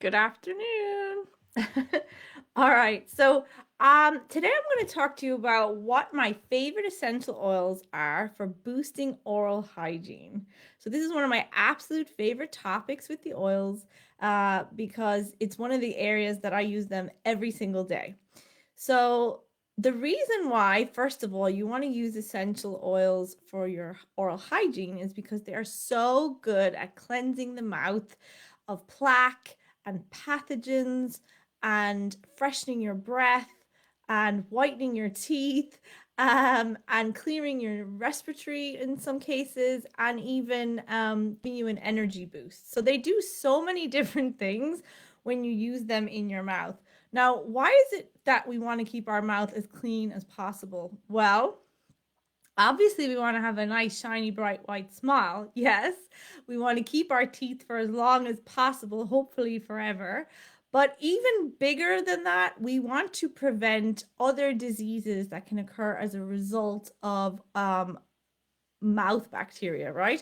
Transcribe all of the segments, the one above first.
Good afternoon. All right. Today I'm going to talk to you about what my favorite essential oils are for boosting oral hygiene. So this is one of my absolute favorite topics with the oils because it's one of the areas that I use them every single day. So the reason why, first of all, you want to use essential oils for your oral hygiene is because they are so good at cleansing the mouth of plaque and pathogens and freshening your breath and whitening your teeth and clearing your respiratory in some cases and even giving you an energy boost. So they do so many different things when you use them in your mouth. Now, why is it that we want to keep our mouth as clean as possible? Well, obviously, we want to have a nice, shiny, bright, white smile. Yes, we want to keep our teeth for as long as possible, hopefully forever. But even bigger than that, we want to prevent other diseases that can occur as a result of mouth bacteria, right?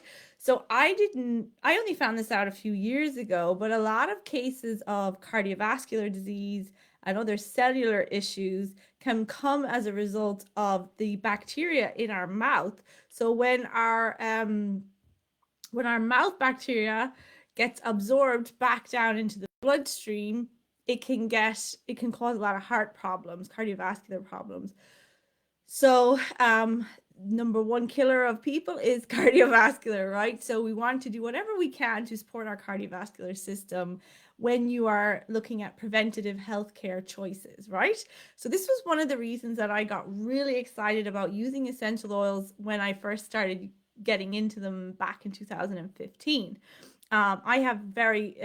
I only found this out a few years ago, but a lot of cases of cardiovascular disease and other cellular issues can come as a result of the bacteria in our mouth. So when our mouth bacteria gets absorbed back down into the bloodstream, it can cause a lot of heart problems, cardiovascular problems. So, number one killer of people is cardiovascular, right? So, we want to do whatever we can to support our cardiovascular system when you are looking at preventative healthcare choices, right? So, this was one of the reasons that I got really excited about using essential oils when I first started getting into them back in 2015. I have very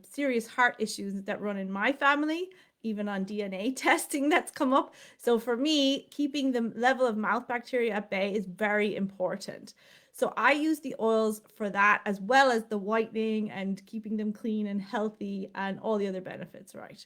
serious heart issues that run in my family, even on DNA testing that's come up. So for me, keeping the level of mouth bacteria at bay is very important. So I use the oils for that as well as the whitening and keeping them clean and healthy and all the other benefits, right?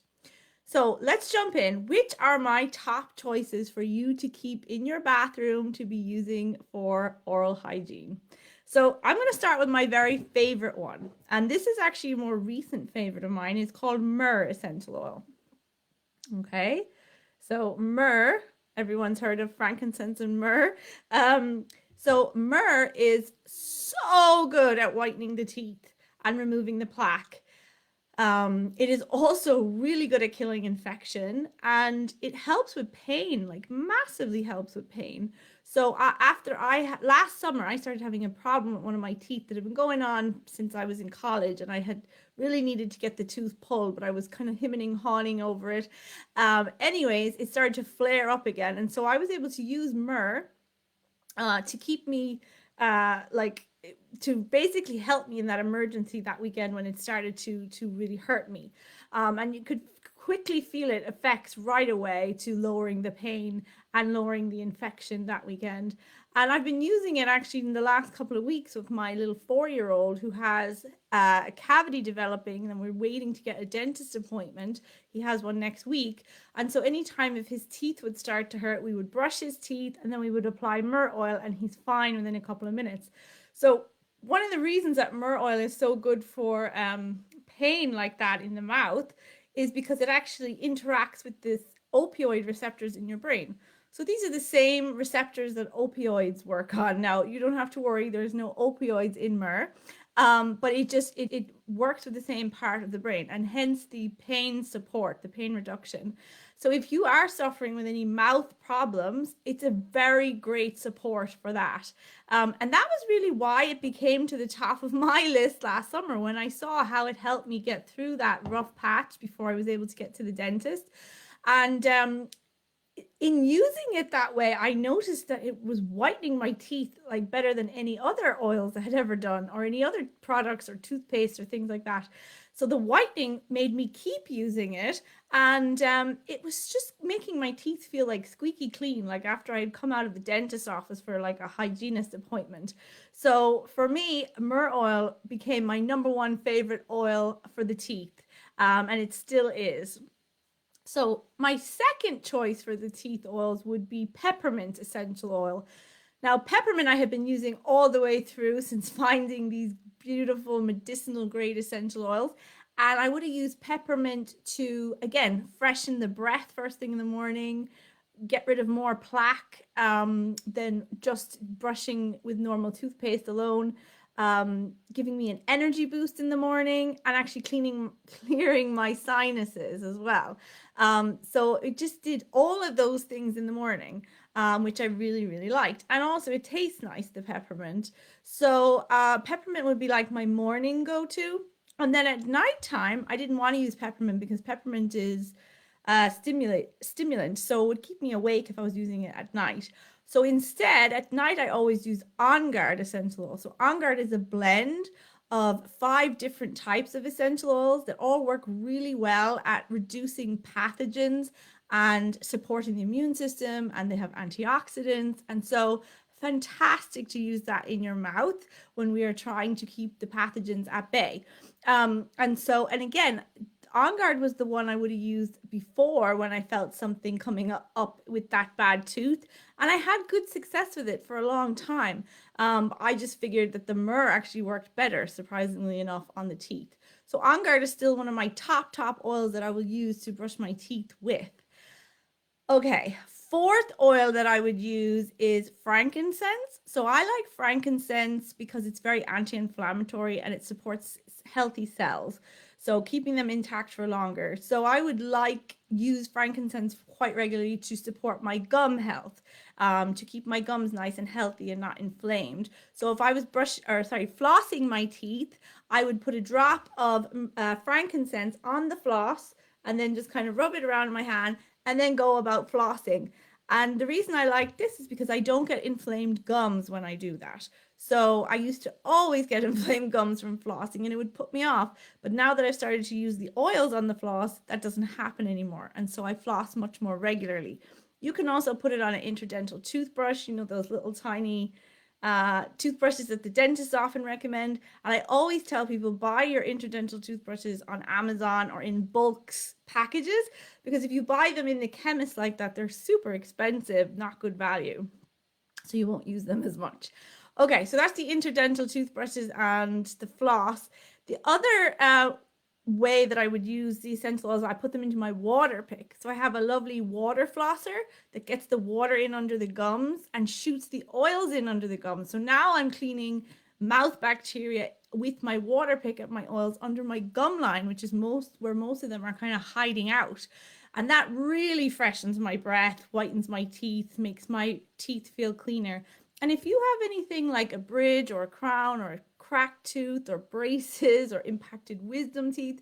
So let's jump in. Which are my top choices for you to keep in your bathroom to be using for oral hygiene? So I'm going to start with my very favorite one. And this is actually a more recent favorite of mine. It's called myrrh essential oil. Okay. So myrrh, everyone's heard of frankincense and myrrh. So myrrh is so good at whitening the teeth and removing the plaque. It is also really good at killing infection and it helps with pain, like massively helps with pain. So last summer, I started having a problem with one of my teeth that had been going on since I was in college and I had really needed to get the tooth pulled, but I was kind of hemming and hawing over it. Anyways, it started to flare up again. And so I was able to use myrrh to keep me like to basically help me in that emergency that weekend when it started to really hurt me. And you could quickly feel it effects right away to lowering the pain and lowering the infection that weekend. And I've been using it actually in the last couple of weeks with my little 4-year-old who has a cavity developing, and we're waiting to get a dentist appointment. He has one next week. And so anytime if his teeth would start to hurt, we would brush his teeth and then we would apply myrrh oil and he's fine within a couple of minutes. So one of the reasons that myrrh oil is so good for pain like that in the mouth is because it actually interacts with this opioid receptors in your brain. So these are the same receptors that opioids work on. Now, you don't have to worry, there's no opioids in myrrh, but it works with the same part of the brain and hence the pain support, the pain reduction. So if you are suffering with any mouth problems, it's a very great support for that. And that was really why it became to the top of my list last summer when I saw how it helped me get through that rough patch before I was able to get to the dentist. And in using it that way, I noticed that it was whitening my teeth like better than any other oils I had ever done or any other products or toothpaste or things like that. So the whitening made me keep using it, and it was just making my teeth feel like squeaky clean, like after I'd come out of the dentist's office for like a hygienist appointment. So for me, myrrh oil became my number one favorite oil for the teeth, and it still is. So my second choice for the teeth oils would be peppermint essential oil. Now, peppermint I have been using all the way through since finding these beautiful medicinal grade essential oils. And I would have used peppermint to, again, freshen the breath first thing in the morning, get rid of more plaque than just brushing with normal toothpaste alone, giving me an energy boost in the morning, and actually clearing my sinuses as well. So it just did all of those things in the morning, which I really, really liked. And also it tastes nice, the peppermint. So peppermint would be like my morning go-to. And then at nighttime, I didn't want to use peppermint because peppermint is stimulant, so it would keep me awake if I was using it at night. So instead, at night, I always use On Guard essential oil. So On Guard is a blend of 5 different types of essential oils that all work really well at reducing pathogens and supporting the immune system, and they have antioxidants. And so fantastic to use that in your mouth when we are trying to keep the pathogens at bay. And again, On Guard was the one I would have used before when I felt something coming up with that bad tooth. And I had good success with it for a long time. I just figured that the myrrh actually worked better, surprisingly enough, on the teeth. So On Guard is still one of my top oils that I will use to brush my teeth with. Okay, fourth oil that I would use is frankincense. So I like frankincense because it's very anti-inflammatory and it supports healthy cells, so keeping them intact for longer. So I would use frankincense quite regularly to support my gum health, to keep my gums nice and healthy and not inflamed. So if I was flossing my teeth, I would put a drop of frankincense on the floss and then just kind of rub it around in my hand and then go about flossing. And the reason I like this is because I don't get inflamed gums when I do that. So I used to always get inflamed gums from flossing and it would put me off. But now that I've started to use the oils on the floss, that doesn't happen anymore. And so I floss much more regularly. You can also put it on an interdental toothbrush, those little tiny toothbrushes that the dentists often recommend. And I always tell people, buy your interdental toothbrushes on Amazon or in bulks packages, because if you buy them in the chemist like that, they're super expensive, not good value. So you won't use them as much. Okay, so that's the interdental toothbrushes and the floss. The other way that I would use the essential oils, I put them into my water pick. So I have a lovely water flosser that gets the water in under the gums and shoots the oils in under the gums. So now I'm cleaning mouth bacteria with my water pick at my oils under my gum line, which is where most of them are kind of hiding out. And that really freshens my breath, whitens my teeth, makes my teeth feel cleaner. And if you have anything like a bridge or a crown or a cracked tooth or braces or impacted wisdom teeth,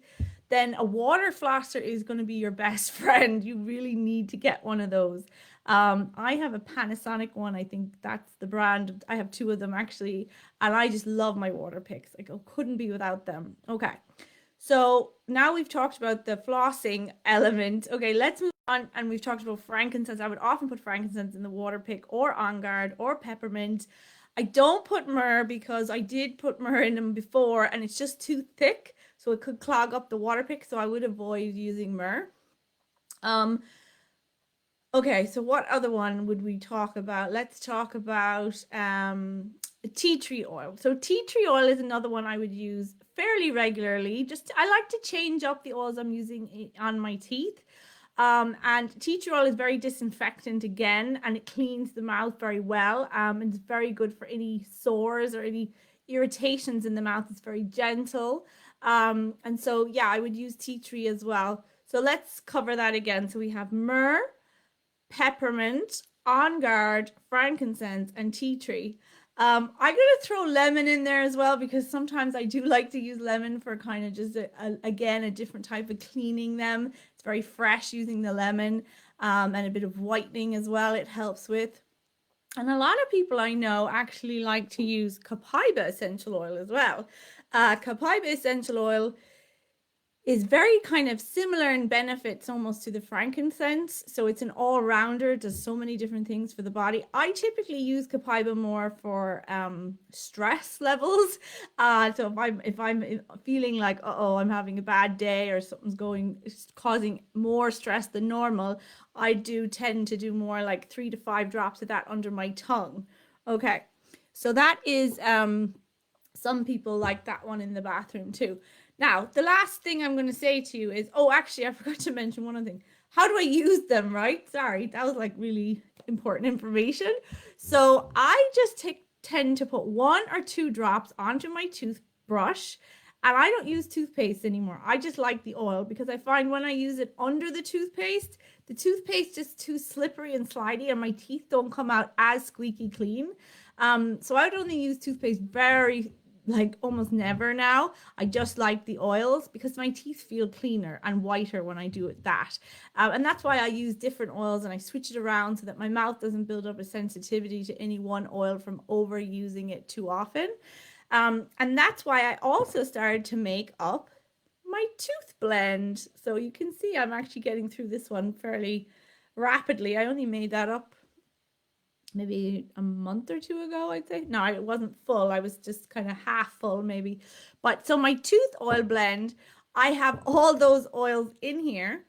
then a water flosser is going to be your best friend. You really need to get one of those. I have a Panasonic one. I think that's the brand. I have 2 of them actually, and I just love my water picks. I couldn't be without them. Okay. So now we've talked about the flossing element. Okay, let's move on. And we've talked about frankincense. I would often put frankincense in the water pick or On Guard or peppermint. I don't put myrrh because I did put myrrh in them before and it's just too thick, so it could clog up the water pick. So I would avoid using myrrh. Okay, so what other one would we talk about? Let's talk about tea tree oil. So tea tree oil is another one I would use fairly regularly. I like to change up the oils I'm using on my teeth. And tea tree oil is very disinfectant again, and it cleans the mouth very well. And it's very good for any sores or any irritations in the mouth. It's very gentle. And so, yeah, I would use tea tree as well. So let's cover that again. So we have myrrh, peppermint, On Guard, frankincense, and tea tree. I'm going to throw lemon in there as well because sometimes I do like to use lemon for kind of just, again, a different type of cleaning them. It's very fresh using the lemon, and a bit of whitening as well it helps with. And a lot of people I know actually like to use copaiba essential oil as well. Copaiba essential oil is very kind of similar in benefits almost to the frankincense. So it's an all-rounder, does so many different things for the body. I typically use copaiba more for stress levels. So if I'm feeling like, uh-oh, I'm having a bad day or something's causing more stress than normal, I do tend to do more like 3 to 5 drops of that under my tongue. Okay, so that is some people like that one in the bathroom too. Now, the last thing I'm going to say to you is, oh, actually, I forgot to mention one other thing. How do I use them, right? Sorry, that was like really important information. So I just tend to put 1 or 2 drops onto my toothbrush, and I don't use toothpaste anymore. I just like the oil because I find when I use it under the toothpaste is too slippery and slidey, and my teeth don't come out as squeaky clean. So I would only use toothpaste very like almost never now. I just like the oils because my teeth feel cleaner and whiter when I do it that. And that's why I use different oils and I switch it around so that my mouth doesn't build up a sensitivity to any one oil from overusing it too often. And that's why I also started to make up my tooth blend. So you can see I'm actually getting through this one fairly rapidly. I only made that up maybe a month or two ago, I'd say. No, it wasn't full. I was just kind of half full, maybe. But so my tooth oil blend, I have all those oils in here.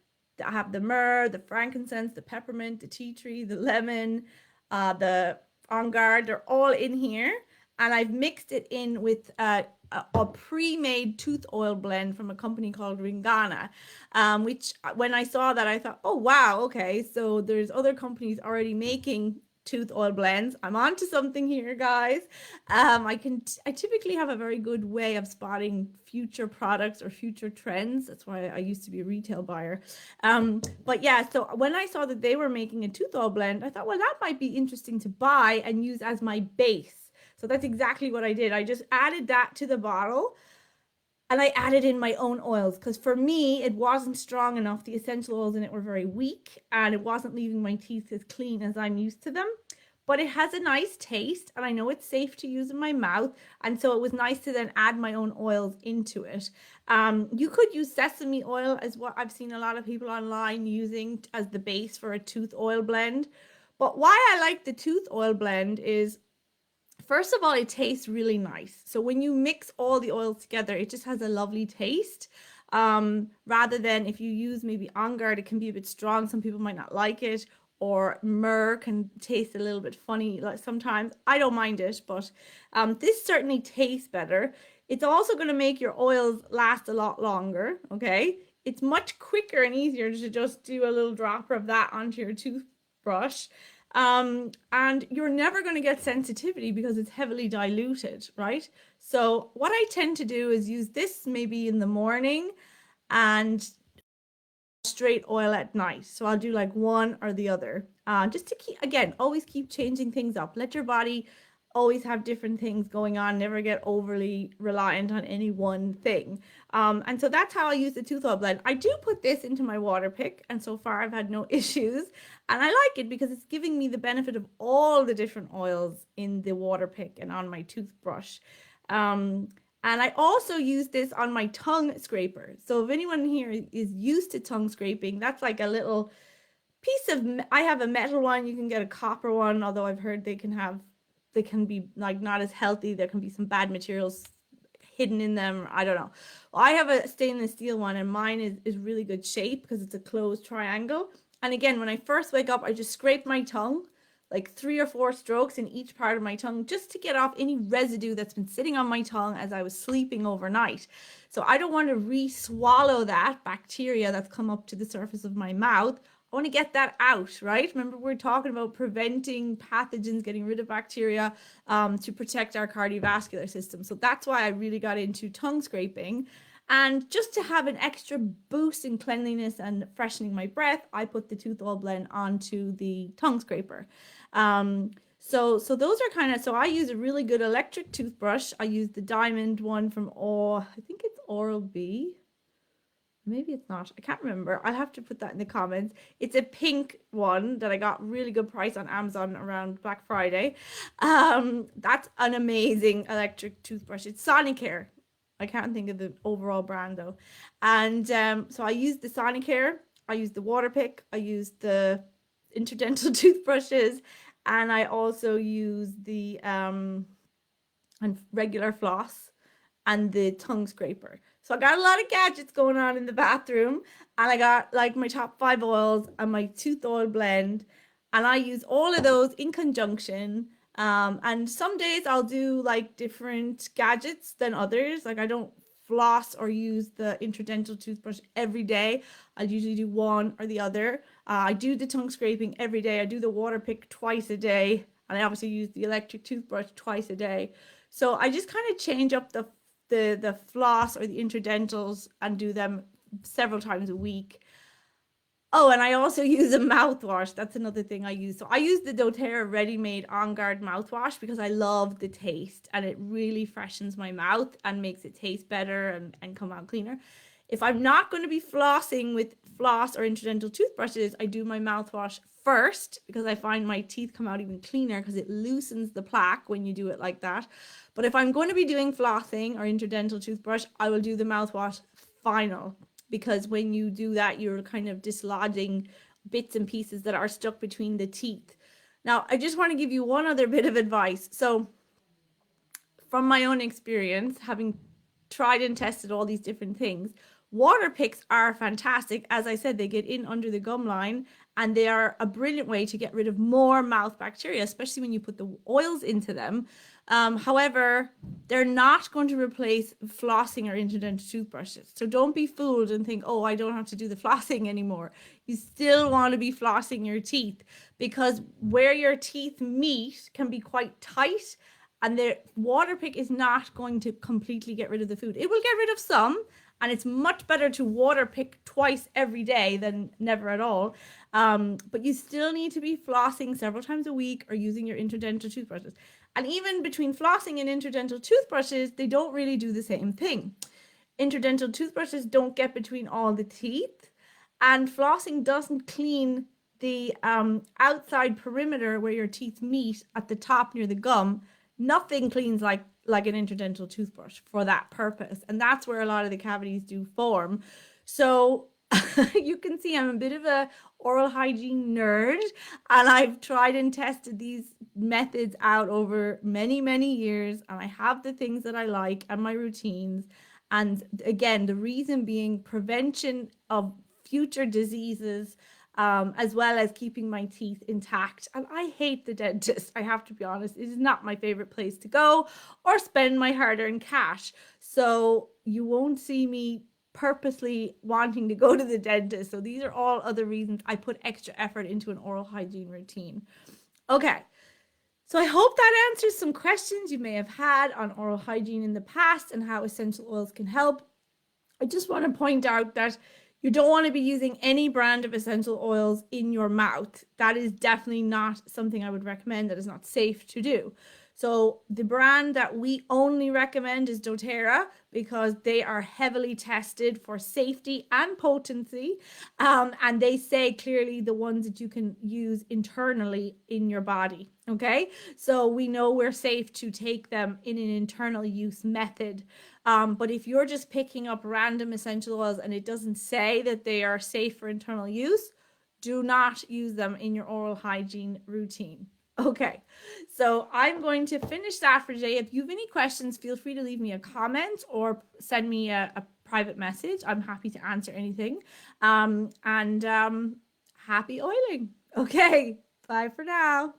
I have the myrrh, the frankincense, the peppermint, the tea tree, the lemon, the on guard. They're all in here. And I've mixed it in with a pre-made tooth oil blend from a company called Ringana, which when I saw that, I thought, oh, wow, okay. So there's other companies already making tooth oil blends. I'm on to something here, guys. I typically have a very good way of spotting future products or future trends. That's why I used to be a retail buyer. But yeah, so when I saw that they were making a tooth oil blend, I thought, well, that might be interesting to buy and use as my base. So that's exactly what I did. I just added that to the bottle and I added in my own oils because for me, it wasn't strong enough. The essential oils in it were very weak and it wasn't leaving my teeth as clean as I'm used to them. But it has a nice taste and I know it's safe to use in my mouth. And so it was nice to then add my own oils into it. You could use sesame oil as what I've seen a lot of people online using as the base for a tooth oil blend. But why I like the tooth oil blend is first of all, it tastes really nice. So when you mix all the oils together, it just has a lovely taste. Rather than if you use maybe On Guard, it can be a bit strong. Some people might not like it. Or myrrh can taste a little bit funny like sometimes. I don't mind it, but this certainly tastes better. It's also going to make your oils last a lot longer, okay? It's much quicker and easier to just do a little dropper of that onto your toothbrush. And you're never going to get sensitivity because it's heavily diluted, right? So what I tend to do is use this maybe in the morning and straight oil at night. So I'll do like one or the other, just to keep, again, always keep changing things up. Let your body always have different things going on, never get overly reliant on any one thing. And so that's how I use the tooth oil blend. I do put this into my water pick, and so far I've had no issues. And I like it because it's giving me the benefit of all the different oils in the water pick and on my toothbrush. And I also use this on my tongue scraper. So if anyone here is used to tongue scraping, that's like a little piece of, I have a metal one, you can get a copper one, although I've heard they can be like not as healthy. There can be some bad materials hidden in them. I don't know. Well, I have a stainless steel one and mine is really good shape because it's a closed triangle. And again, when I first wake up, I just scrape my tongue, like 3 or 4 strokes in each part of my tongue, just to get off any residue that's been sitting on my tongue as I was sleeping overnight. So I don't want to re-swallow that bacteria that's come up to the surface of my mouth. I want to get that out, right? Remember, we're talking about preventing pathogens, getting rid of bacteria to protect our cardiovascular system. So that's why I really got into tongue scraping. And just to have an extra boost in cleanliness and freshening my breath, I put the tooth oil blend onto the tongue scraper. So those are kind of, so I use a really good electric toothbrush. I use the diamond one from, I think it's Oral-B. Maybe it's not. I can't remember. I'll have to put that in the comments. It's a pink one that I got really good price on Amazon around Black Friday. That's an amazing electric toothbrush. It's Sonicare. I can't think of the overall brand though. And so I use the Sonicare. I use the Waterpik. I use the interdental toothbrushes. And I also use the and regular floss and the tongue scraper. So I got a lot of gadgets going on in the bathroom, and I got like my top 5 oils and my tooth oil blend, and I use all of those in conjunction. And some days I'll do like different gadgets than others. Like I don't floss or use the intradental toothbrush every day. I usually do one or the other. I do the tongue scraping every day. I do the water pick twice a day. And I obviously use the electric toothbrush twice a day. So I just kind of change up the floss or the intradentals and do them several times a week. Oh, and I also use a mouthwash. That's another thing I use. So I use the doTERRA Ready-Made On Guard mouthwash because I love the taste and it really freshens my mouth and makes it taste better and come out cleaner. If I'm not going to be flossing with floss or intradental toothbrushes, I do my mouthwash first because I find my teeth come out even cleaner because it loosens the plaque when you do it like that. But if I'm going to be doing flossing or intradental toothbrush, I will do the mouthwash final, because when you do that, you're kind of dislodging bits and pieces that are stuck between the teeth. Now, I just want to give you one other bit of advice. So from my own experience, having tried and tested all these different things, water picks are fantastic. As I said, they get in under the gum line and they are a brilliant way to get rid of more mouth bacteria, especially when you put the oils into them. However, they're not going to replace flossing or intradental toothbrushes. So don't be fooled and think, oh, I don't have to do the flossing anymore. You still want to be flossing your teeth because where your teeth meet can be quite tight, and the water pick is not going to completely get rid of the food. It will get rid of some, and it's much better to water pick twice every day than never at all. But you still need to be flossing several times a week or using your intradental toothbrushes. And even between flossing and intradental toothbrushes, they don't really do the same thing. Intradental toothbrushes don't get between all the teeth, and flossing doesn't clean the outside perimeter where your teeth meet at the top near the gum. Nothing cleans like an intradental toothbrush for that purpose. And that's where a lot of the cavities do form. So you can see I'm a bit of a oral hygiene nerd, and I've tried and tested these methods out over many, many years, and I have the things that I like and my routines. And again, the reason being prevention of future diseases, as well as keeping my teeth intact. And I hate the dentist, I have to be honest. It is not my favorite place to go or spend my hard-earned cash. So you won't see me purposely wanting to go to the dentist. So these are all other reasons I put extra effort into an oral hygiene routine. Okay, so I hope that answers some questions you may have had on oral hygiene in the past and how essential oils can help. I just want to point out that you don't want to be using any brand of essential oils in your mouth. That is definitely not something I would recommend. That is not safe to do. So the brand that we only recommend is doTERRA because they are heavily tested for safety and potency. And they say clearly the ones that you can use internally in your body. Okay, so we know we're safe to take them in an internal use method. But if you're just picking up random essential oils and it doesn't say that they are safe for internal use, do not use them in your oral hygiene routine. Okay, so I'm going to finish that for today. If you have any questions, feel free to leave me a comment or send me a private message. I'm happy to answer anything. Happy oiling. Okay, bye for now.